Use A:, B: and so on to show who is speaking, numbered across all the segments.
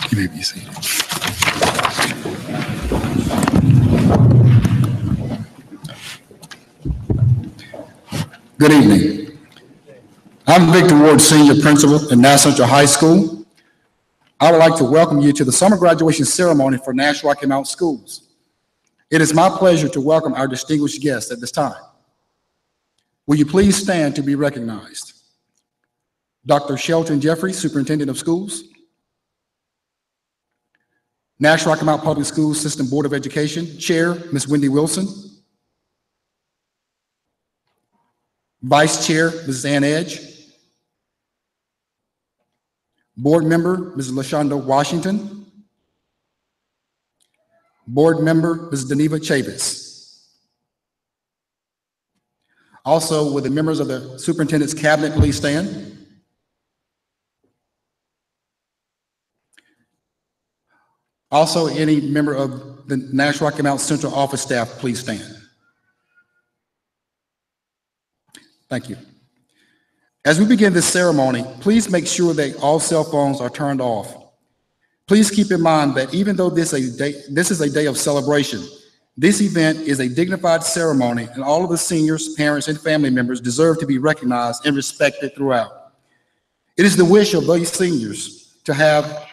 A: You may be seated. Good evening. I'm Victor Ward, Senior Principal at Nash Central High School. I would like to welcome you to the summer graduation ceremony for Nash-Rocky Mount Schools. It is my pleasure to welcome our distinguished guests at this time. Will you please stand to be recognized? Dr. Shelton Jeffries, Superintendent of Schools. Nash-Rocky Mount Public Schools System Board of Education Chair, Ms. Wendy Wilson. Vice Chair, Mrs. Ann Edge. Board Member, Ms. LaShonda Washington. Board Member, Ms. Deneva Chavis. Also, will the members of the superintendent's cabinet please stand? Also, any member of the Nash-Rocky Mount Central office staff, please stand. Thank you. As we begin this ceremony, please make sure that all cell phones are turned off. Please keep in mind that even though this is a day of celebration, this event is a dignified ceremony, and all of the seniors, parents, and family members deserve to be recognized and respected throughout. It is the wish of those seniors to have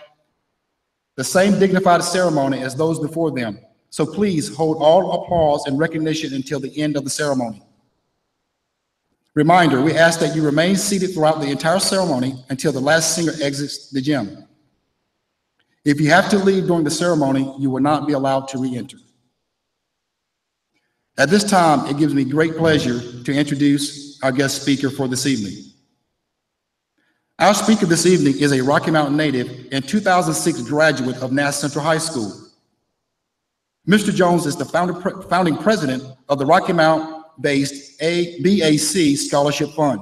A: the same dignified ceremony as those before them. So please hold all applause and recognition until the end of the ceremony. Reminder, we ask that you remain seated throughout the entire ceremony until the last singer exits the gym. If you have to leave during the ceremony, you will not be allowed to re-enter. At this time, it gives me great pleasure to introduce our guest speaker for this evening. Our speaker this evening is a Rocky Mountain native and 2006 graduate of Nash Central High School. Mr. Jones is the founding president of the Rocky Mountain-based BAC Scholarship Fund.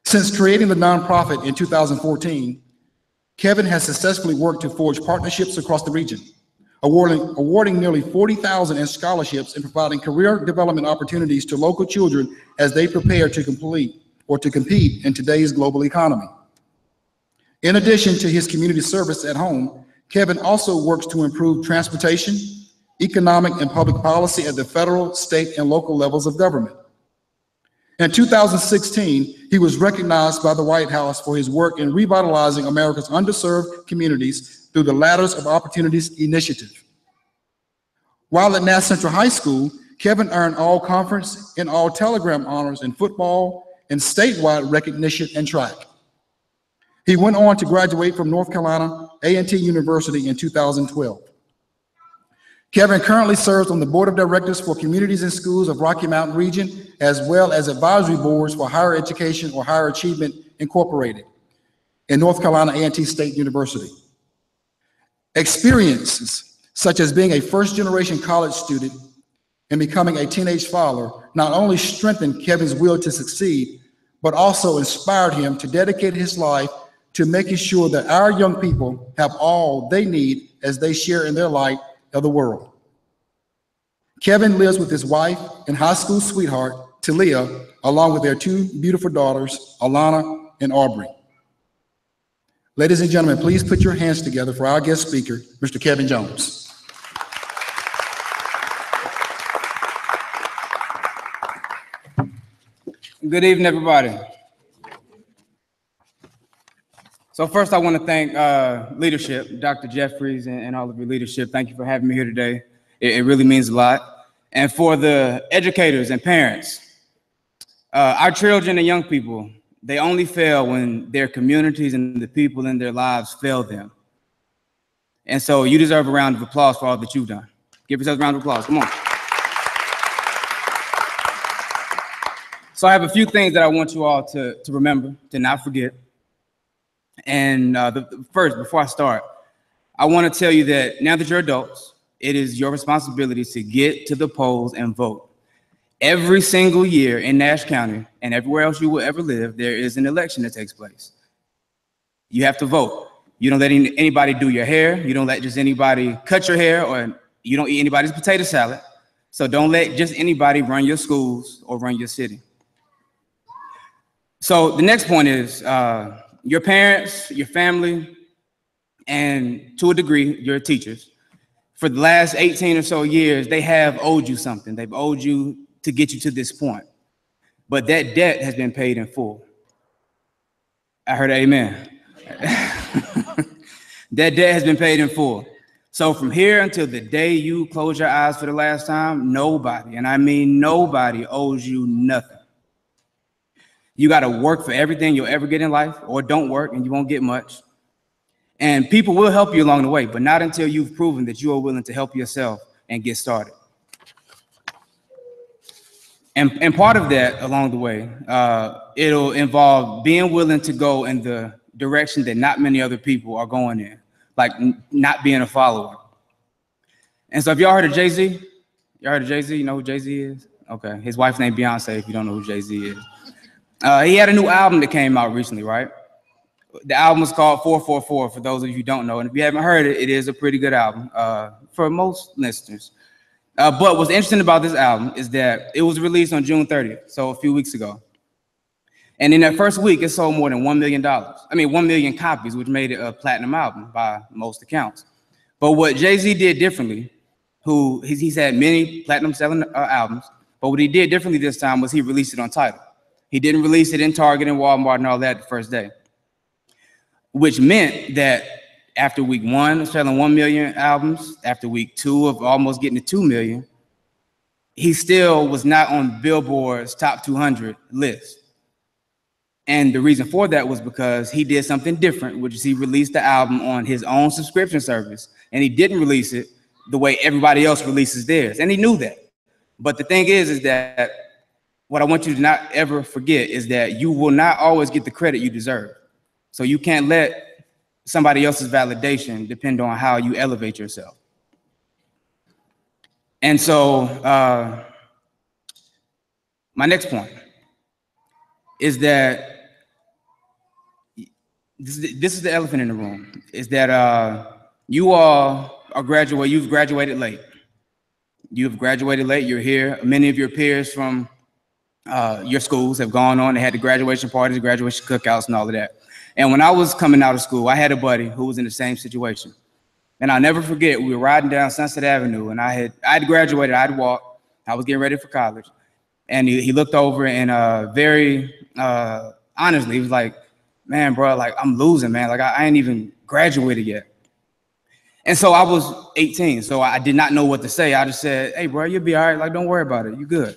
A: Since creating the nonprofit in 2014, Kevin has successfully worked to forge partnerships across the region, awarding nearly 40,000 in scholarships and providing career development opportunities to local children as they prepare to compete in today's global economy. In addition to his community service at home, Kevin also works to improve transportation, economic and public policy at the federal, state, and local levels of government. In 2016, he was recognized by the White House for his work in revitalizing America's underserved communities through the Ladders of Opportunities initiative. While at Nash Central High School, Kevin earned all conference and all telegram honors in football and statewide recognition and track. He went on to graduate from North Carolina A&T University in 2012. Kevin currently serves on the board of directors for communities and schools of Rocky Mountain region, as well as advisory boards for higher education or higher achievement incorporated in North Carolina A&T State University. Experiences such as being a first-generation college student and becoming a teenage father not only strengthened Kevin's will to succeed, but also inspired him to dedicate his life to making sure that our young people have all they need as they share in their light of the world. Kevin lives with his wife and high school sweetheart, Talia, along with their two beautiful daughters, Alana and Aubrey. Ladies and gentlemen, please put your hands together for our guest speaker, Mr. Kevin Jones.
B: Good evening, everybody. So first, I want to thank leadership, Dr. Jeffries and all of your leadership. Thank you for having me here today. It really means a lot. And for the educators and parents, our children and young people, they only fail when their communities and the people in their lives fail them. And so you deserve a round of applause for all that you've done. Give yourselves a round of applause, come on. So I have a few things that I want you all to remember, to not forget. And first, before I start, I want to tell you that now that you're adults, it is your responsibility to get to the polls and vote. Every single year in Nash County and everywhere else you will ever live, there is an election that takes place. You have to vote. You don't let anybody do your hair. You don't let just anybody cut your hair, or you don't eat anybody's potato salad. So don't let just anybody run your schools or run your city. So the next point is your parents, your family, and to a degree, your teachers. For the last 18 or so years, they have owed you something. They've owed you to get you to this point. But that debt has been paid in full. I heard amen. That debt has been paid in full. So from here until the day you close your eyes for the last time, nobody, and I mean nobody, owes you nothing. You got to work for everything you'll ever get in life, or don't work and you won't get much. And people will help you along the way, but not until you've proven that you are willing to help yourself and get started. And part of that along the way, it'll involve being willing to go in the direction that not many other people are going in, like not being a follower. And so if y'all heard of Jay-Z, you know who Jay-Z is? Okay, his wife's named Beyonce, if you don't know who Jay-Z is. He had a new album that came out recently, right? The album was called 444, for those of you who don't know. And if you haven't heard it, it is a pretty good album for most listeners. But what's interesting about this album is that it was released on June 30th, so a few weeks ago. And in that first week, it sold more than $1 million. 1 million copies, which made it a platinum album by most accounts. But what Jay-Z did differently, he's had many platinum selling albums, but what he did differently this time was he released it on Tidal. He didn't release it in Target and Walmart and all that the first day, which meant that after week 1 of selling 1 million albums, after week 2 of almost getting to 2 million, he still was not on Billboard's top 200 list. And the reason for that was because he did something different, which is he released the album on his own subscription service, and he didn't release it the way everybody else releases theirs, and he knew that. But the thing is that what I want you to not ever forget is that you will not always get the credit you deserve. So you can't let somebody else's validation depend on how you elevate yourself. And so my next point is that this is the elephant in the room, is that you all are you've graduated late. You've graduated late, you're here. Many of your peers from your schools have gone on, they had the graduation parties, graduation cookouts and all of that. And when I was coming out of school, I had a buddy who was in the same situation. And I'll never forget, we were riding down Sunset Avenue, and I'd graduated, I'd walked, I was getting ready for college. And he looked over and very honestly, he was like, man, bro, like I'm losing, man. Like I ain't even graduated yet. And so I was 18, so I did not know what to say. I just said, hey, bro, you'll be all right. Like, don't worry about it. You good.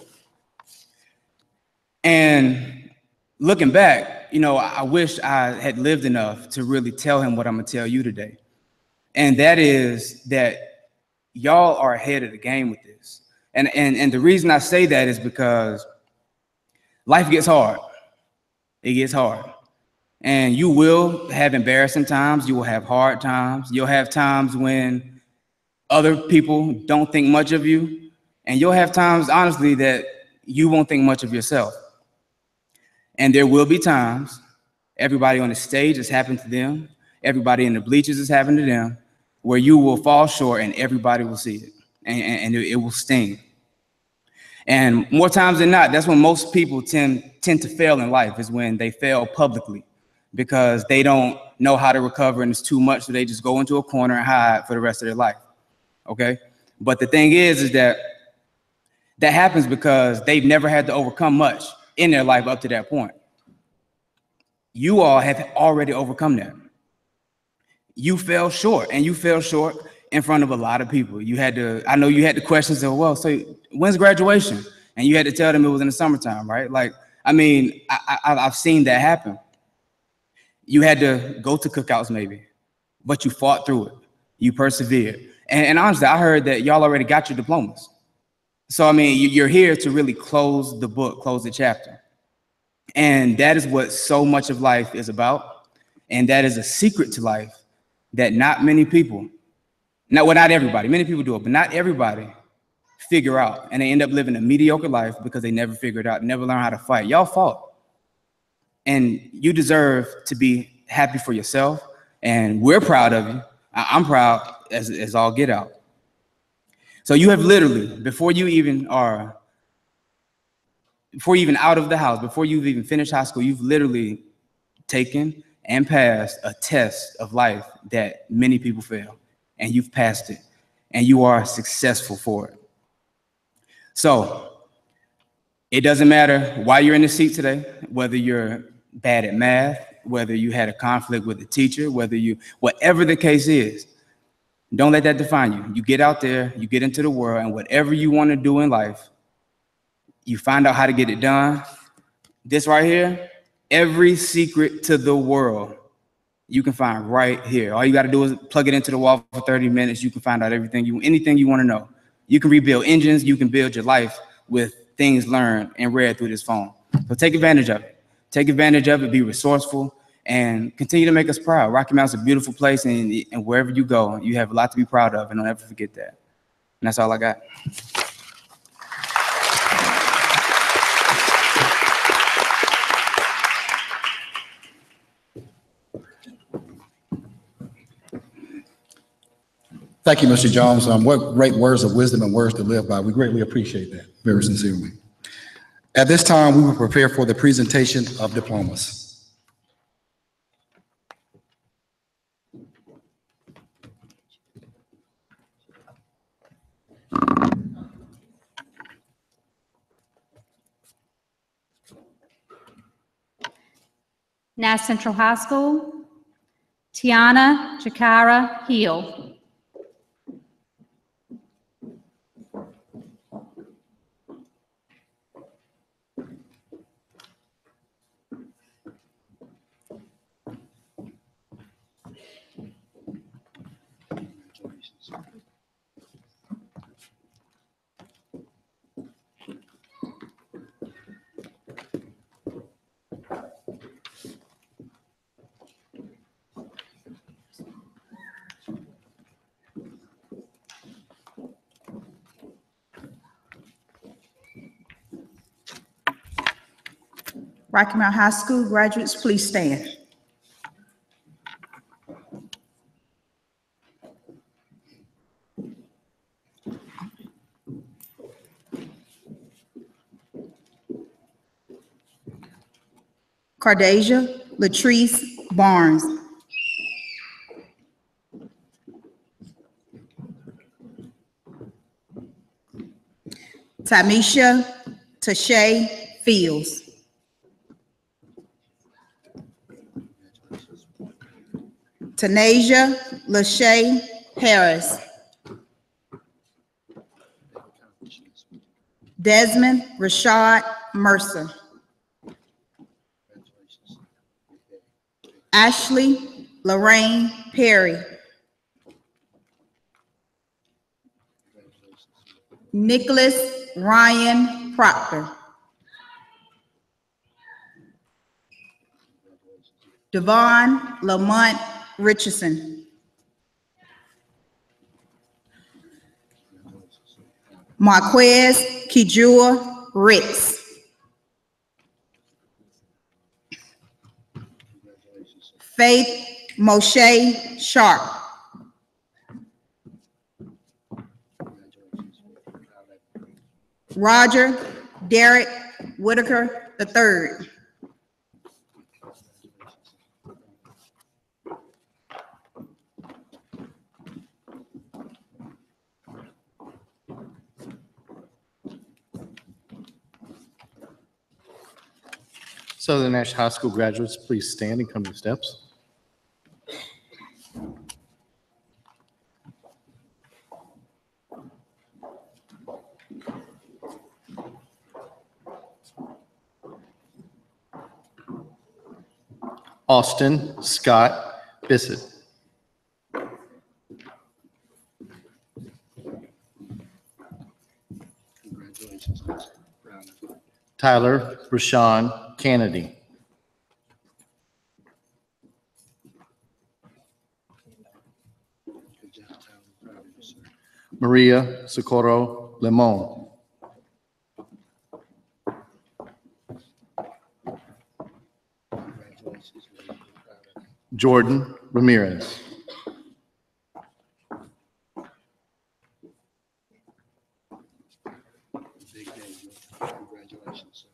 B: And looking back, you know, I wish I had lived enough to really tell him what I'm gonna tell you today. And that is that y'all are ahead of the game with this. And the reason I say that is because life gets hard. It gets hard. And you will have embarrassing times. You will have hard times. You'll have times when other people don't think much of you. And you'll have times, honestly, that you won't think much of yourself. And there will be times, everybody on the stage has happened to them, everybody in the bleachers has happened to them, where you will fall short and everybody will see it. And it will sting. And more times than not, that's when most people tend to fail in life, is when they fail publicly, because they don't know how to recover and it's too much, so they just go into a corner and hide for the rest of their life, okay? But the thing is that happens because they've never had to overcome much in their life up to that point. You all have already overcome that. You fell short, and you fell short in front of a lot of people. I know you had the questions of, well, so when's graduation? And you had to tell them it was in the summertime, right? Like, I mean, I've seen that happen. You had to go to cookouts maybe, but you fought through it. You persevered. And honestly, I heard that y'all already got your diplomas. So, I mean, you're here to really close the book, close the chapter. And that is what so much of life is about. And that is a secret to life that not many people, not everybody, many people do it, but not everybody figure out. And they end up living a mediocre life because they never figured out, never learned how to fight. Y'all fought. And you deserve to be happy for yourself. And we're proud of you. I'm proud as all get out. So you have literally, before you even out of the house, before you've even finished high school, you've literally taken and passed a test of life that many people fail. And you've passed it. And you are successful for it. So it doesn't matter why you're in the seat today, whether you're bad at math, whether you had a conflict with a teacher, whatever the case is, don't let that define you. You get out there, you get into the world, and whatever you want to do in life, you find out how to get it done. This right here, every secret to the world, you can find right here. All you got to do is plug it into the wall for 30 minutes. You can find out anything you want to know. You can rebuild engines. You can build your life with things learned and read through this phone. So take advantage of it. Take advantage of it. Be resourceful and continue to make us proud. Rocky Mount's a beautiful place, and wherever you go, you have a lot to be proud of, and don't ever forget that. And that's all I got.
A: Thank you, Mr. Jones. What great words of wisdom and words to live by. We greatly appreciate that, very sincerely. At this time, we will prepare for the presentation of diplomas.
C: Nash Central High School, Tiana Jakara Hill.
D: Rocky Mount High School graduates, please stand. Cardasia Latrice Barnes. Tamisha Tashay Fields. Tanasia Lachey Harris. Desmond Rashad Mercer. Ashley Lorraine Perry. Nicholas Ryan Proctor. Devon Lamont Richardson. Marquez Kijua Ritz. Faith Moshe Sharp. Roger Derek Whitaker III.
E: Southern Nash High School graduates, please stand and come to the steps. Austin Scott Bissett.
A: Congratulations.
E: Tyler Rashawn Kennedy. Maria Socorro Limon. Jordan Ramirez.
A: Congratulations.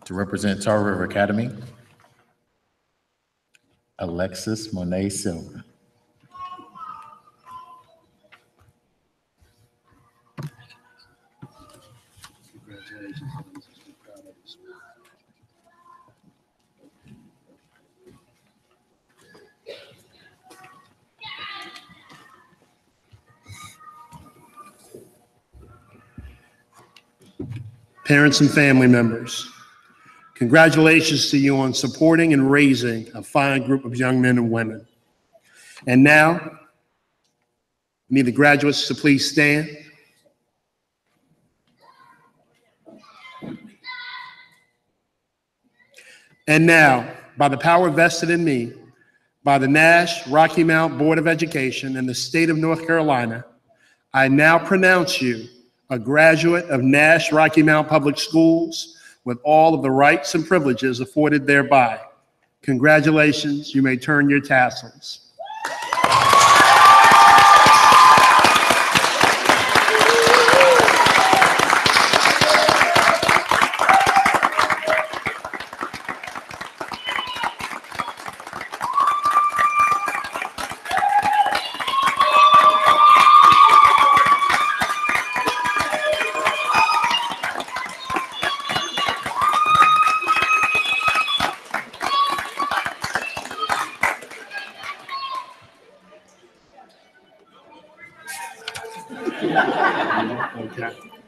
F: To represent Tar River Academy, Alexis Monet Silva.
A: Congratulations. We're proud of you.
G: Parents and family members, congratulations to you on supporting and raising a fine group of young men and women. And now, need the graduates to please stand. And now, by the power vested in me by the Nash-Rocky Mount Board of Education in the state of North Carolina, I now pronounce you a graduate of Nash-Rocky Mount Public Schools with all of the rights and privileges afforded thereby. Congratulations, you may turn your tassels. Okay.